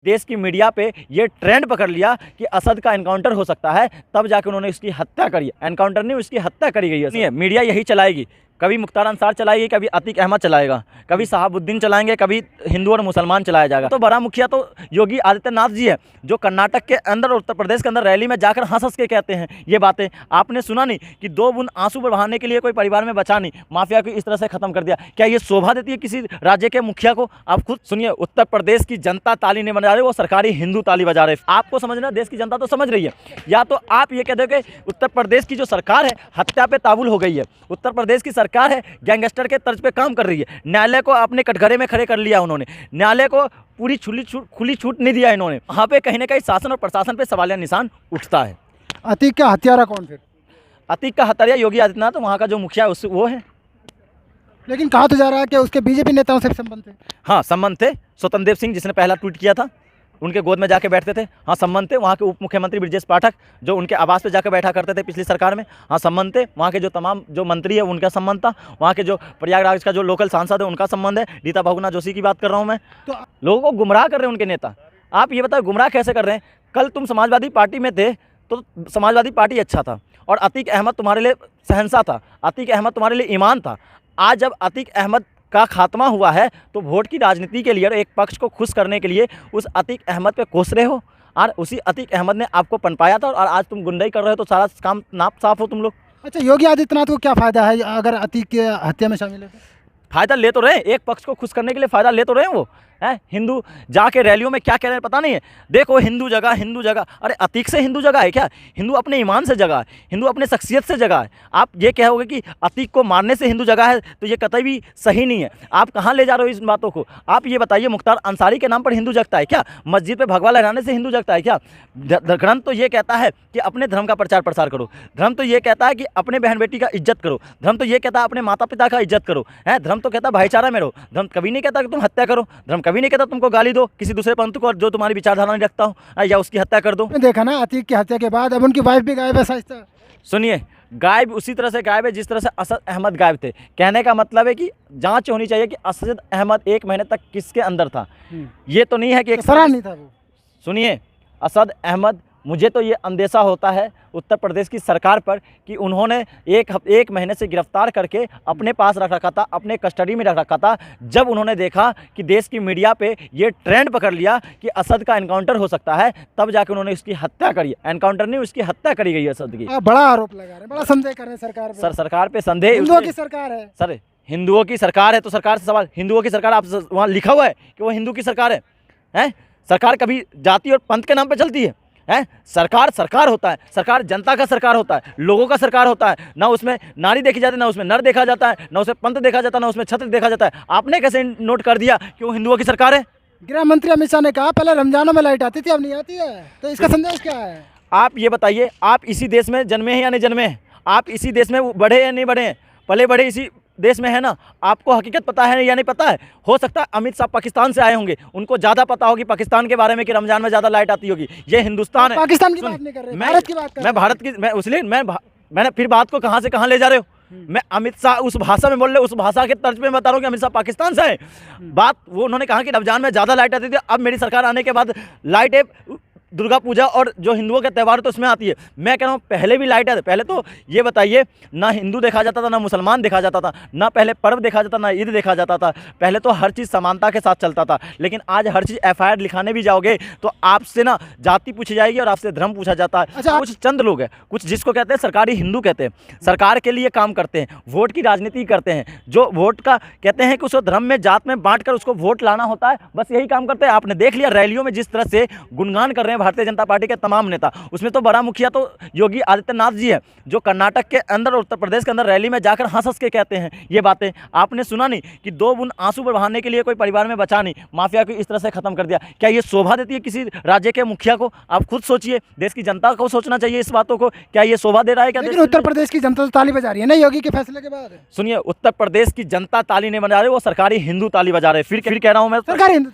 देश की मीडिया पे ये ट्रेंड पकड़ लिया कि असद का एनकाउंटर हो सकता है, तब जाकर उन्होंने उसकी हत्या करी। एनकाउंटर नहीं, उसकी हत्या करी गई है। नहीं है, मीडिया यही चलाएगी, कभी मुख्तार अंसार चलाएगी, कभी अतीक अहमद चलाएगा, कभी शहाबुद्दीन चलाएंगे, कभी हिंदू और मुसलमान चलाया जाएगा। तो बड़ा मुखिया तो योगी आदित्यनाथ जी है, जो कर्नाटक के अंदर और उत्तर प्रदेश के अंदर रैली में जाकर हंस हंस के कहते हैं ये बातें। आपने सुना नहीं कि 2 बूंद आंसू बहाने के लिए कोई परिवार में बचा नहीं, माफिया को इस तरह से खत्म कर दिया। क्या ये शोभा देती है किसी राज्य के मुखिया को? आप खुद सुनिए, उत्तर प्रदेश की जनता ताली नहीं बजा रही, वो सरकारी हिंदू ताली बजा रहे। आपको समझना, देश की जनता तो समझ रही है। या तो आप ये कह दो कि उत्तर प्रदेश की जो सरकार है हत्या पे ताबुल हो गई है, उत्तर प्रदेश की सरकार है गैंगस्टर के तर्ज पे काम कर रही है, न्यायालय को अपने कटघरे में खड़े कर लिया उन्होंने, न्यायालय को पूरी खुली छूट नहीं दिया इन्होंने। वहाँ पे कहीं ना कहीं शासन और प्रशासन पे सवालिया निशान उठता है। अतीक का हत्यारा कौन फिर? अतीक का हत्यारा योगी आदित्यनाथ, वहाँ का जो मुखिया है वो है। लेकिन कहा तो जा रहा है कि उसके बीजेपी नेताओं से भी संबंध थे। हाँ, संबंध थे। स्वतंत्र देव सिंह जिसने पहला ट्वीट किया था, उनके गोद में जाके बैठते थे। हाँ, संबंध थे। वहाँ के उप मुख्यमंत्री ब्रजेश पाठक जो उनके आवास पे जाकर बैठा करते थे पिछली सरकार में, हाँ संबंध थे। वहाँ के जो तमाम जो मंत्री है उनका संबंध था। वहाँ के जो प्रयागराज का जो लोकल सांसद है उनका संबंध है। रीता बहुगुणा जोशी की बात कर रहा हूँ मैं। तो लोगों को गुमराह कर रहे हैं उनके नेता। आप ये बताओ गुमराह कैसे कर रहे हैं? कल तुम समाजवादी पार्टी में थे तो समाजवादी पार्टी अच्छा था और अतीक अहमद तुम्हारे लिए शहंशाह था, अतीक अहमद तुम्हारे लिए ईमान था। आज जब अतीक अहमद का खात्मा हुआ है तो वोट की राजनीति के लिए और एक पक्ष को खुश करने के लिए उस अतीक अहमद पे कोस रहे हो, और उसी अतीक अहमद ने आपको पनपाया था और आज तुम गुंडाई कर रहे हो, तो सारा काम नाप साफ हो तुम लोग। अच्छा, योगी आदित्यनाथ को क्या फ़ायदा है अगर अतीक की हत्या में शामिल है? फ़ायदा ले तो रहे हैं, एक पक्ष को खुश करने के लिए फ़ायदा ले तो रहे हैं वो हैं। हिंदू जाके रैलियों में क्या कह रहे हैं पता नहीं है। देखो हिंदू जगह, हिंदू जगह। अरे अतीक से हिंदू जगह है क्या? हिंदू अपने ईमान से जगह है, हिंदू अपने शख्सियत से जगह है। आप ये कहोगे कि अतीक को मारने से हिंदू जगह है तो ये कतई भी सही नहीं है। आप कहाँ ले जा रहे हो इस बातों को? आप ये बताइए, मुख्तार अंसारी के नाम पर हिंदू जगता है क्या? मस्जिद पे भगवा लहराने से हिंदू जगता है क्या? धर्म तो ये कहता है कि अपने धर्म का प्रचार प्रसार करो, धर्म तो ये कहता है कि अपने बहन बेटी का इज्जत करो, धर्म तो ये कहता है अपने माता पिता का इज्जत करो, है धर्म तो कहता है भाईचारा में रहो। धर्म कभी नहीं कहता कि तुम हत्या करो, धर्म कभी नहीं कहता तुमको गाली दो किसी दूसरे पंथ को और जो तुम्हारी विचारधारा नहीं रखता हो या उसकी हत्या कर दो। देखा ना, अतीक की हत्या के बाद अब उनकी वाइफ भी गायब है शाइस्ता। सुनिए, गायब उसी तरह से गायब है जिस तरह से असद अहमद गायब थे। कहने का मतलब है कि जांच होनी चाहिए कि असद अहमद 1 महीने तक किसके अंदर था। ये तो नहीं है कि एक फरार नहीं था वो। सुनिए, असद अहमद, मुझे तो ये अंदेशा होता है उत्तर प्रदेश की सरकार पर कि उन्होंने एक महीने से गिरफ्तार करके अपने पास रख रखा था, अपने कस्टडी में रख रखा था। जब उन्होंने देखा कि देश की मीडिया पे ये ट्रेंड पकड़ लिया कि असद का एनकाउंटर हो सकता है, तब जाकर उन्होंने उसकी हत्या करी। एनकाउंटर नहीं, उसकी हत्या करी गई है असद की। बड़ा आरोप लगा रहे हैं, बड़ा संदेह कर रहे हैं सरकार पे। सर, सरकार पे संदेह, हिंदुओं की सरकार है सर, हिंदुओं की सरकार है तो सरकार से सवाल। हिंदुओं की सरकार, आप वहाँ लिखा हुआ है कि वो हिंदू की सरकार है? सरकार कभी जाति और पंथ के नाम पर चलती है? सरकार सरकार होता है, सरकार जनता का सरकार होता है, लोगों का सरकार होता है। ना उसमें नारी देखी जाती है, ना उसमें नर देखा जाता है, ना उसमें पंथ देखा जाता है, ना उसमें छत्र देखा जाता है। आपने कैसे नोट कर दिया कि वो हिंदुओं की सरकार है? गृह मंत्री अमित शाह ने कहा पहले रमजानों में लाइट आती थी, अब नहीं आती है, तो इसका संदेश क्या है? आप ये बताइए, आप इसी देश में जन्मे हैं या नहीं जन्मे हैं? आप इसी देश में बढ़े या नहीं बढ़े हैं? पले बढ़े इसी देश में है ना? आपको हकीकत पता है या नहीं पता है? हो सकता है अमित शाह पाकिस्तान से आए होंगे, उनको ज़्यादा पता होगी पाकिस्तान के बारे में कि रमजान में ज़्यादा लाइट आती होगी। ये हिंदुस्तान है। पाकिस्तान की बात नहीं कर रहे, भारत की बात कर रहे। मैं भारत की, मैं इसलिए मैंने फिर बात को कहाँ से कहाँ ले जा रहे हो? मैं अमित शाह उस भाषा में बोल रहे, उस भाषा के तर्ज में बता रहा हूँ कि अमित शाह पाकिस्तान से है। बात वो उन्होंने कहा कि रमजान में ज़्यादा लाइट आती थी, अब मेरी सरकार आने के बाद लाइट दुर्गा पूजा और जो हिंदुओं के त्यौहार तो उसमें आती है। मैं कह रहा हूँ पहले भी लाइट आती। पहले तो ये बताइए, ना हिंदू देखा जाता था, ना मुसलमान देखा जाता था, ना पहले पर्व देखा जाता, ना ईद देखा जाता था। पहले तो हर चीज़ समानता के साथ चलता था। लेकिन आज हर चीज़ FIR लिखाने भी जाओगे तो आपसे ना जाति पूछी जाएगी और आपसे धर्म पूछा जाता है। अच्छा, कुछ चंद लोग हैं, कुछ जिसको कहते हैं सरकारी हिंदू कहते हैं, सरकार के लिए काम करते हैं, वोट की राजनीति करते हैं, जो वोट का कहते हैं कि उसको धर्म में जात में बांट कर उसको वोट लाना होता है, बस यही काम करते हैं। आपने देख लिया रैलियों में जिस तरह से गुणगान कर रहे हैं भारतीय जनता पार्टी के तमाम नेता, उसमें तो बड़ा मुखिया तो योगी आदित्यनाथ जी है, जो कर्नाटक के अंदर और उत्तर प्रदेश के अंदर रैली में जाकर हंस हंस के कहते हैं ये बातें। आपने सुना नहीं कि 2 बूंद आंसू बहाने के लिए कोई परिवार में बचा नहीं, माफिया को इस तरह से खत्म कर दिया। क्या ये शोभा देती है किसी राज्य के मुखिया को? आप खुद सोचिए, देश की जनता को सोचना चाहिए इस बातों को। क्या ये शोभा दे रहा है? क्या लेकिन उत्तर प्रदेश की जनता तो ताली बजा रही है ना योगी के फैसले के बाद। सुनिए, उत्तर प्रदेश की जनता ताली नहीं बजा रही, वो सरकारी हिंदू ताली बजा रहे हैं। फिर कह रहा हूँ मैं,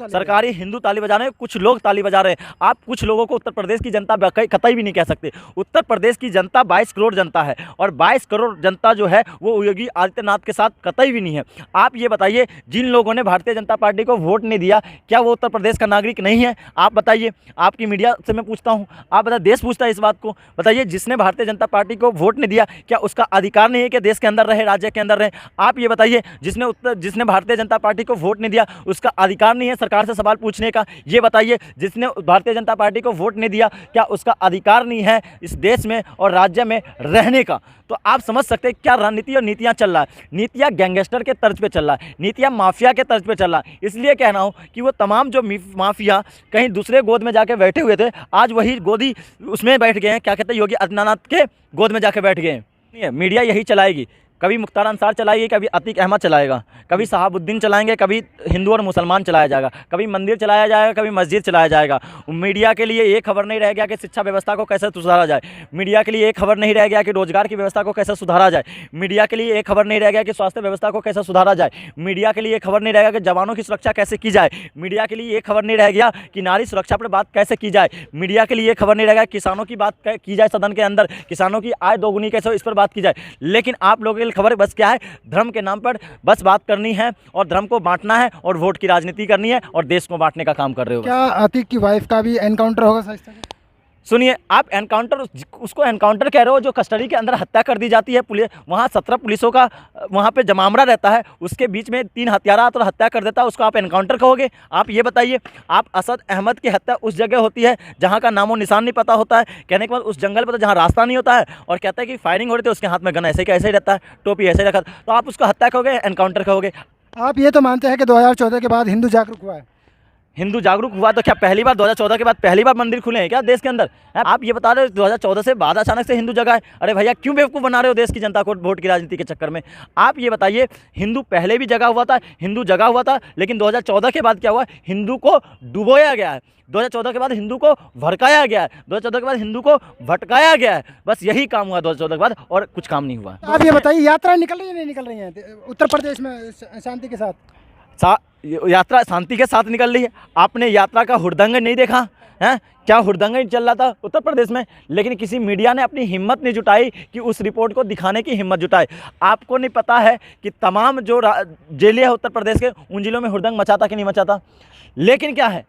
सरकारी हिंदू ताली बजा रहे हैं। कुछ लोग ताली बजा रहे हैं। आप कुछ लोगों लोगों को उत्तर प्रदेश की जनता कतई भी नहीं कह सकते। उत्तर प्रदेश की जनता 22 करोड़ जनता है और 22 करोड़ जनता जो है वो योगी आदित्यनाथ के साथ कतई भी नहीं है। आप ये बताइए, जिन लोगों ने भारतीय जनता पार्टी को वोट नहीं दिया, क्या वो उत्तर प्रदेश का नागरिक नहीं है? आप बताइए, आपकी मीडिया से मैं पूछता हूँ, आप बताइए, देश पूछता है इस बात को। बताइए, जिसने भारतीय जनता पार्टी को वोट नहीं दिया, क्या उसका अधिकार नहीं है कि देश के अंदर रहे, राज्य के अंदर रहे? आप ये बताइए, जिसने भारतीय जनता पार्टी को वोट नहीं दिया, उसका अधिकार नहीं है सरकार से सवाल पूछने का? ये बताइए, जिसने भारतीय जनता पार्टी को वोट नहीं दिया, क्या उसका अधिकार नहीं है इस देश में और राज्य में रहने का? तो आप समझ सकते हैं क्या रणनीति और नीतियां चल रहा है। नीतियां गैंगस्टर के तर्ज पे चल रहा है, नीतियां माफिया के तर्ज पे चल रहा है। इसलिए कह रहा हूं कि वो तमाम जो माफिया कहीं दूसरे गोद में जाके बैठे हुए थे, आज वही गोदी उसमें बैठ गए हैं, क्या कहते हैं, योगी आदित्यनाथ के गोद में जाके बैठ गए हैं। मीडिया यही चलाएगी, कभी मुख्तार अंसार चलाएगी, कभी अतीक अहमद चलाएगा, कभी शहाबुद्दीन चलाएंगे, कभी हिंदू और मुसलमान चलाया जाएगा, कभी मंदिर चलाया जाएगा, कभी मस्जिद चलाया जाएगा। मीडिया के लिए ये खबर नहीं रह गया कि शिक्षा व्यवस्था को कैसे सुधारा जाए। मीडिया के लिए ये खबर नहीं रह गया कि रोजगार की व्यवस्था को कैसे सुधारा जाए। मीडिया के लिए ये खबर नहीं रह गया कि स्वास्थ्य व्यवस्था को कैसे सुधारा जाए। मीडिया के लिए ये खबर नहीं रह गया कि जवानों की सुरक्षा कैसे की जाए। मीडिया के लिए ये खबर नहीं रह गया कि नारी सुरक्षा पर बात कैसे की जाए। मीडिया के लिए ये खबर नहीं रह गया किसानों की बात की जाए, सदन के अंदर किसानों की आय दोगुनी कैसे हो, इस पर बात की जाए। लेकिन आप लोगों के लिए खबर बस क्या है, धर्म के नाम पर बस बात करनी है और धर्म को बांटना है और वोट की राजनीति करनी है और देश को बांटने का काम कर रहे हो। क्या अतीक की वाइफ का भी एनकाउंटर होगा सच? सुनिए, आप एनकाउंटर, उसको एनकाउंटर कह रहे हो, जो कस्टडी के अंदर हत्या कर दी जाती है, पुलिस वहाँ 17 पुलिसों का वहाँ पे जमावड़ा रहता है, उसके बीच में 3 हत्यारा और हत्या कर देता है, उसको आप एनकाउंटर कहोगे? आप ये बताइए, आप असद अहमद की हत्या उस जगह होती है जहाँ का नामो निशान नहीं पता होता है, कहने के बाद उस जंगल पर तो जहाँ रास्ता नहीं होता है, और कहता है कि फायरिंग हो रही थी, उसके हाथ में गन ऐसे ही रहता है, टोपी ऐसे रखा, तो आप उसको हत्या कहोगे, एनकाउंटर कहोगे? आप ये तो मानते हैं कि 2014 के बाद हिंदू जागरूक हुआ है? हिंदू जागरूक हुआ तो क्या पहली बार 2014 के बाद पहली बार मंदिर खुले हैं क्या देश के अंदर? आप ये बता रहे हो 2014 से बाद अचानक से हिंदू जगह है? अरे भैया, क्यों बेवकूफ़ बना रहे हो देश की जनता को वोट की राजनीति के चक्कर में? आप ये बताइए, हिंदू पहले भी जगह हुआ था, हिंदू जगह हुआ था, लेकिन 2014 के बाद क्या हुआ? हिंदू को डुबोया गया है, 2014 के बाद हिंदू को भड़काया गया है, 2014 के बाद हिंदू को भटकाया गया है। बस यही काम हुआ 2014 के बाद, और कुछ काम नहीं हुआ। आप ये बताइए, यात्रा निकल रही है नहीं निकल रही है उत्तर प्रदेश में शांति के साथ? यात्रा शांति के साथ निकल रही है। आपने यात्रा का हुड़दंग नहीं देखा है? क्या हुड़दंग चल रहा था उत्तर प्रदेश में? लेकिन किसी मीडिया ने अपनी हिम्मत नहीं जुटाई कि उस रिपोर्ट को दिखाने की हिम्मत जुटाए। आपको नहीं पता है कि तमाम जो जेलें हैं उत्तर प्रदेश के, उन जिलों में हुड़दंग मचा था कि नहीं मचा था? लेकिन क्या है,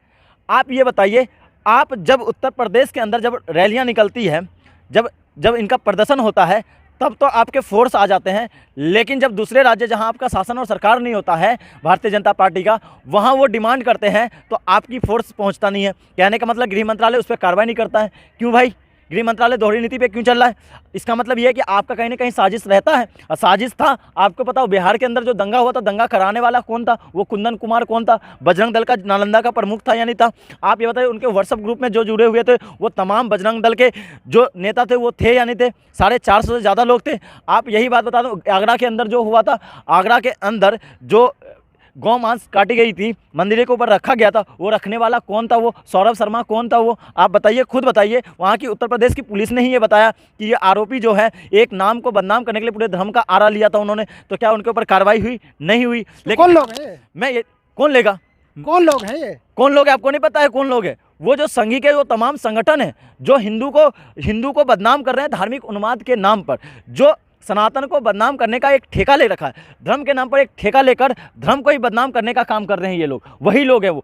आप ये बताइए, आप जब उत्तर प्रदेश के अंदर जब रैलियाँ निकलती है, जब इनका प्रदर्शन होता है, तब तो आपके फोर्स आ जाते हैं। लेकिन जब दूसरे राज्य जहां आपका शासन और सरकार नहीं होता है भारतीय जनता पार्टी का, वहां वो डिमांड करते हैं तो आपकी फोर्स पहुंचता नहीं है। कहने का मतलब गृह मंत्रालय उस पर कार्रवाई नहीं करता है। क्यों भाई? गृह मंत्रालय दोहरी नीति पे क्यों चल रहा है? इसका मतलब ये है कि आपका कहीं ना कहीं साजिश रहता है, और साजिश था। आपको पता हो बिहार के अंदर जो दंगा हुआ था, दंगा कराने वाला कौन था? वो कुंदन कुमार कौन था? बजरंग दल का नालंदा का प्रमुख था या नहीं था? आप ये बताइए, उनके व्हाट्सएप ग्रुप में जो जुड़े हुए थे वो तमाम बजरंग दल के जो नेता थे वो थे या नहीं थे? 450 से ज़्यादा लोग थे। आप यही बात बता दो, आगरा के अंदर जो हुआ था, आगरा के अंदर जो गौ मांस काटी गई थी, मंदिर के ऊपर रखा गया था, वो रखने वाला कौन था? वो सौरभ शर्मा कौन था? वो आप बताइए, खुद बताइए। वहाँ की उत्तर प्रदेश की पुलिस ने ही ये बताया कि ये आरोपी जो है, एक नाम को बदनाम करने के लिए पूरे धर्म का आरा लिया था उन्होंने। तो क्या उनके ऊपर कार्रवाई हुई? नहीं हुई। लेकिन कौन लोग हैं? मैं ये कौन लेगा? कौन लोग हैं ये? कौन लोग है? आपको नहीं पता है कौन लोग है? वो जो संघी के वो तमाम संगठन है जो हिंदू को बदनाम कर रहे हैं धार्मिक उन्माद के नाम पर, जो सनातन को बदनाम करने का एक ठेका ले रखा है, धर्म के नाम पर एक ठेका लेकर धर्म को ही बदनाम करने का काम कर रहे हैं ये लोग, वही लोग हैं वो।